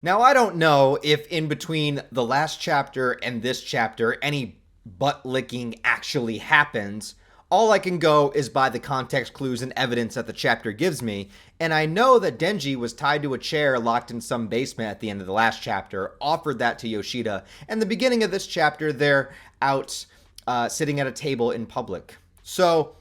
Now, I don't know if in between the last chapter and this chapter any butt licking actually happens. All I can go is by the context clues and evidence that the chapter gives me, and I know that Denji was tied to a chair locked in some basement at the end of the last chapter, offered that to Yoshida, and the beginning of this chapter, they're out sitting at a table in public. So,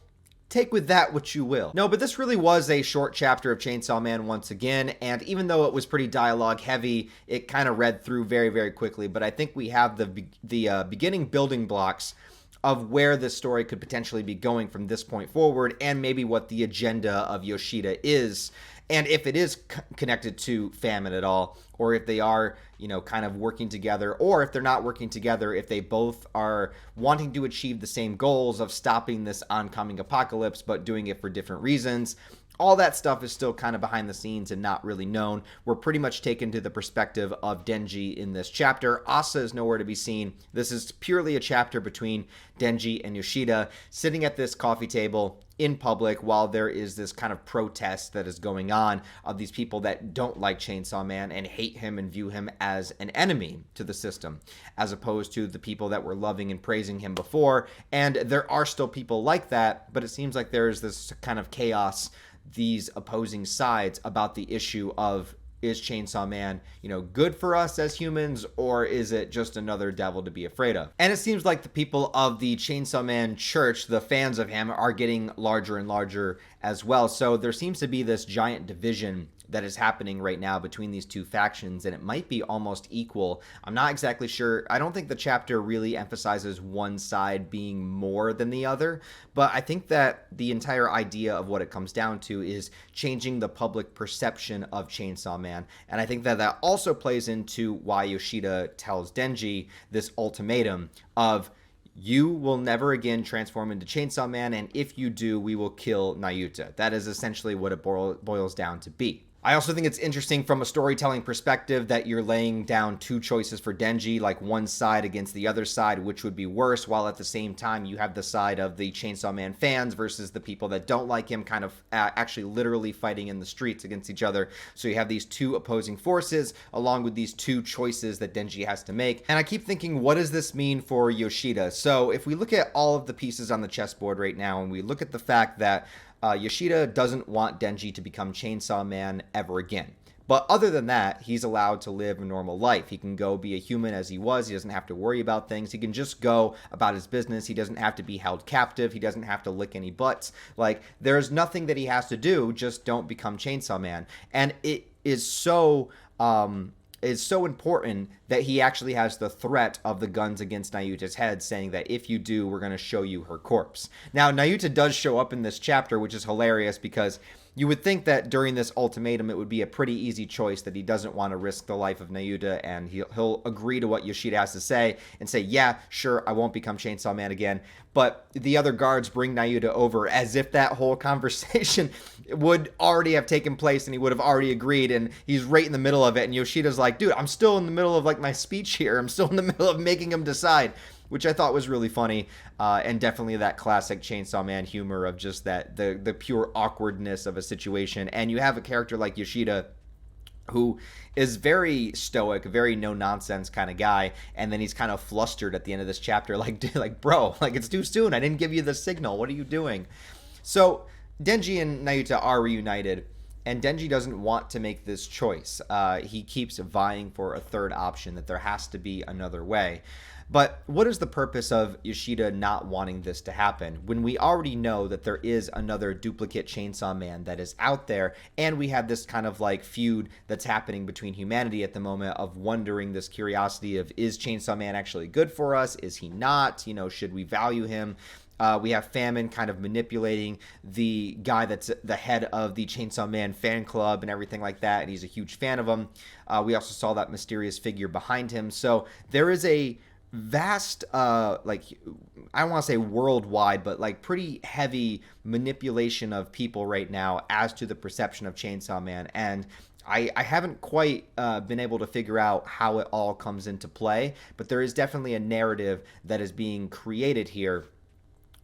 take with that what you will. No, but this really was a short chapter of Chainsaw Man once again, and even though it was pretty dialogue heavy, it kind of read through very, very quickly. But I think we have the beginning building blocks of where this story could potentially be going from this point forward, and maybe what the agenda of Yoshida is, and if it is connected to famine at all, or if they are, kind of working together, or if they're not working together, if they both are wanting to achieve the same goals of stopping this oncoming apocalypse, but doing it for different reasons. All that stuff is still kind of behind the scenes and not really known. We're pretty much taken to the perspective of Denji in this chapter. Asa is nowhere to be seen. This is purely a chapter between Denji and Yoshida sitting at this coffee table in public while there is this kind of protest that is going on of these people that don't like Chainsaw Man and hate him and view him as an enemy to the system, as opposed to the people that were loving and praising him before. And there are still people like that, but it seems like there's this kind of chaos, these opposing sides about the issue of, is Chainsaw Man, good for us as humans, or is it just another devil to be afraid of? And it seems like the people of the Chainsaw Man church, the fans of him, are getting larger and larger as well. So there seems to be this giant division that is happening right now between these two factions, and it might be almost equal. I'm not exactly sure. I don't think the chapter really emphasizes one side being more than the other, but I think that the entire idea of what it comes down to is changing the public perception of Chainsaw Man. And I think that that also plays into why Yoshida tells Denji this ultimatum of, you will never again transform into Chainsaw Man, and if you do, we will kill Nayuta. That is essentially what it boils down to be. I also think it's interesting from a storytelling perspective that you're laying down two choices for Denji, like one side against the other side, which would be worse, while at the same time you have the side of the Chainsaw Man fans versus the people that don't like him, kind of actually literally fighting in the streets against each other. So you have these two opposing forces along with these two choices that Denji has to make. And I keep thinking, what does this mean for Yoshida? So if we look at all of the pieces on the chessboard right now, and we look at the fact that Yoshida doesn't want Denji to become Chainsaw Man ever again. But other than that, he's allowed to live a normal life. He can go be a human as he was. He doesn't have to worry about things. He can just go about his business. He doesn't have to be held captive. He doesn't have to lick any butts. Like, there's nothing that he has to do. Just don't become Chainsaw Man. And it is so important that he actually has the threat of the guns against Nayuta's head, saying that if you do, we're going to show you her corpse. Now, Nayuta does show up in this chapter, which is hilarious because you would think that during this ultimatum, it would be a pretty easy choice that he doesn't want to risk the life of Nayuta, and he'll agree to what Yoshida has to say and say, yeah, sure, I won't become Chainsaw Man again. But the other guards bring Nayuta over as if that whole conversation would already have taken place and he would have already agreed, and he's right in the middle of it, and Yoshida's like, dude, I'm still in the middle of like my speech here. I'm still in the middle of making him decide, which I thought was really funny, and definitely that classic Chainsaw Man humor of just that the pure awkwardness of a situation. And you have a character like Yoshida who is very stoic, very no nonsense kind of guy, and then he's kind of flustered at the end of this chapter, like bro, like it's too soon. I didn't give you the signal. What are you doing? So Denji and Nayuta are reunited, and Denji doesn't want to make this choice. He keeps vying for a third option, that there has to be another way. But what is the purpose of Yoshida not wanting this to happen when we already know that there is another duplicate Chainsaw Man that is out there, and we have this kind of like feud that's happening between humanity at the moment of wondering, this curiosity of, is Chainsaw Man actually good for us? Is he not? Should we value him? We have Famine kind of manipulating the guy that's the head of the Chainsaw Man fan club and everything like that, and he's a huge fan of him. We also saw that mysterious figure behind him. So there is a vast, I don't want to say worldwide, but like pretty heavy manipulation of people right now as to the perception of Chainsaw Man. And I haven't quite been able to figure out how it all comes into play, but there is definitely a narrative that is being created here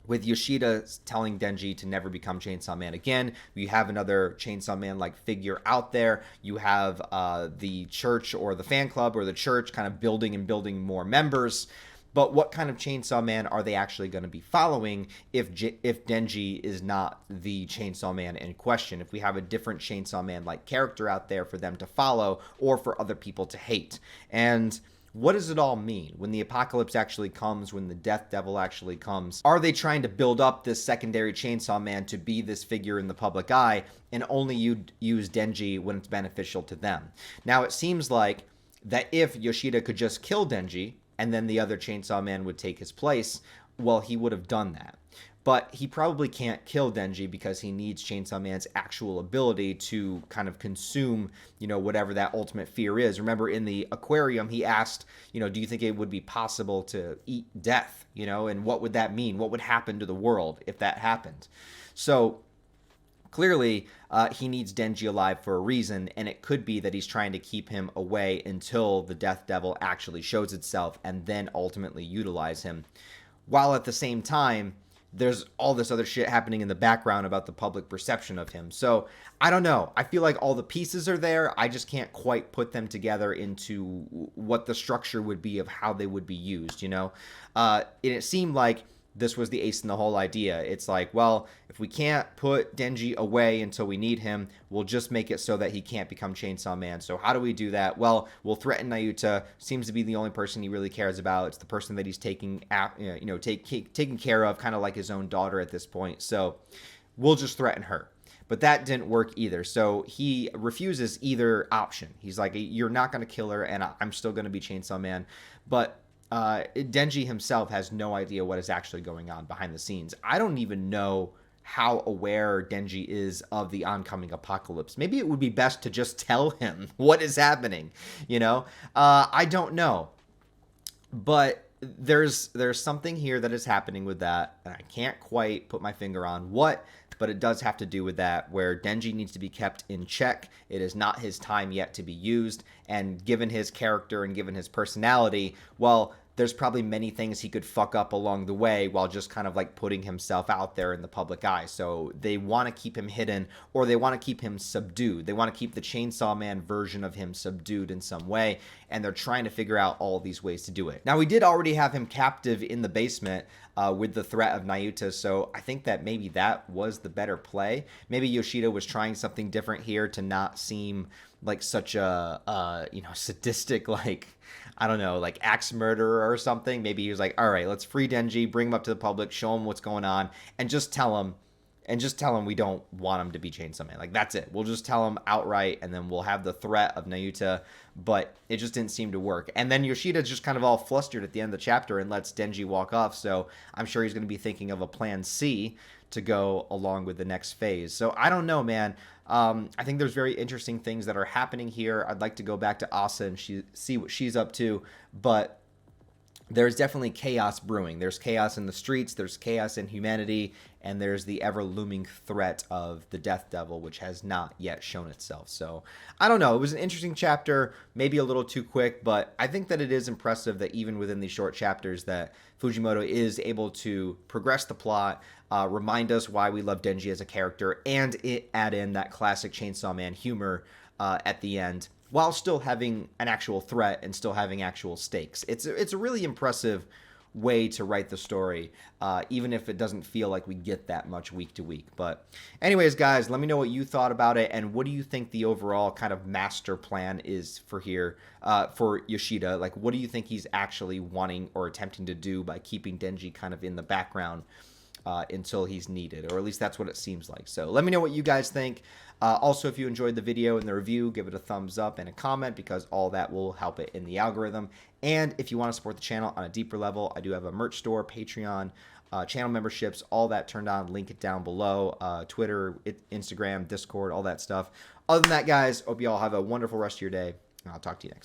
with Yoshida telling Denji to never become Chainsaw Man again. You have another Chainsaw Man like figure out there. You have the church or the fan club or the church kind of building and building more members. But what kind of Chainsaw Man are they actually going to be following if Denji is not the Chainsaw Man in question? If we have a different Chainsaw Man like character out there for them to follow or for other people to hate. And what does it all mean when the apocalypse actually comes, when the death devil actually comes? Are they trying to build up this secondary Chainsaw Man to be this figure in the public eye and only use Denji when it's beneficial to them? Now, it seems like that if Yoshida could just kill Denji and then the other Chainsaw Man would take his place, well, he would have done that. But he probably can't kill Denji because he needs Chainsaw Man's actual ability to kind of consume, whatever that ultimate fear is. Remember, in the aquarium, he asked, do you think it would be possible to eat death? And what would that mean? What would happen to the world if that happened? So clearly, he needs Denji alive for a reason, and it could be that he's trying to keep him away until the Death Devil actually shows itself and then ultimately utilize him. While at the same time, there's all this other shit happening in the background about the public perception of him. So I don't know. I feel like all the pieces are there. I just can't quite put them together into what the structure would be of how they would be used, And it seemed like this was the ace in the whole idea. It's like, well, if we can't put Denji away until we need him, we'll just make it so that he can't become Chainsaw Man. So how do we do that? Well, we'll threaten Nayuta. Seems to be the only person he really cares about. It's the person that he's taking care of, kind of like his own daughter at this point. So we'll just threaten her. But that didn't work either. So he refuses either option. He's like, you're not going to kill her, and I'm still going to be Chainsaw Man. But Denji himself has no idea what is actually going on behind the scenes. I don't even know how aware Denji is of the oncoming apocalypse. Maybe it would be best to just tell him what is happening, I don't know. But there's something here that is happening with that, and I can't quite put my finger on what, but it does have to do with that, where Denji needs to be kept in check. It is not his time yet to be used, and given his character and given his personality, well, there's probably many things he could fuck up along the way while just kind of like putting himself out there in the public eye. So they want to keep him hidden, or they want to keep him subdued. They want to keep the Chainsaw Man version of him subdued in some way, and they're trying to figure out all these ways to do it. Now, we did already have him captive in the basement with the threat of Nayuta, so I think that maybe that was the better play. Maybe Yoshida was trying something different here to not seem like such a sadistic, like, I don't know, like axe murderer or something. Maybe he was like, all right, let's free Denji, bring him up to the public, show him what's going on, and just tell him we don't want him to be Chainsaw Man. Like, that's it. We'll just tell him outright, and then we'll have the threat of Nayuta, but it just didn't seem to work. And then Yoshida's just kind of all flustered at the end of the chapter and lets Denji walk off, so I'm sure he's going to be thinking of a plan C to go along with the next phase. So I don't know, man. I think there's very interesting things that are happening here. I'd like to go back to Asa and see what she's up to, but there's definitely chaos brewing. There's chaos in the streets, there's chaos in humanity, and there's the ever-looming threat of the Death Devil, which has not yet shown itself. So, I don't know. It was an interesting chapter, maybe a little too quick, but I think that it is impressive that even within these short chapters that Fujimoto is able to progress the plot, remind us why we love Denji as a character, and add in that classic Chainsaw Man humor at the end, while still having an actual threat and still having actual stakes. It's a really impressive way to write the story, even if it doesn't feel like we get that much week to week. But anyways, guys, let me know what you thought about it, and what do you think the overall kind of master plan is for here, for Yoshida? Like, what do you think he's actually wanting or attempting to do by keeping Denji kind of in the background until he's needed, or at least that's what it seems like. So let me know what you guys think. Also, if you enjoyed the video and the review, give it a thumbs up and a comment, because all that will help it in the algorithm. And if you want to support the channel on a deeper level, I do have a merch store, Patreon, channel memberships, all that turned on. Link it down below. Twitter, Instagram, Discord, all that stuff. Other than that, guys, hope you all have a wonderful rest of your day, and I'll talk to you next time.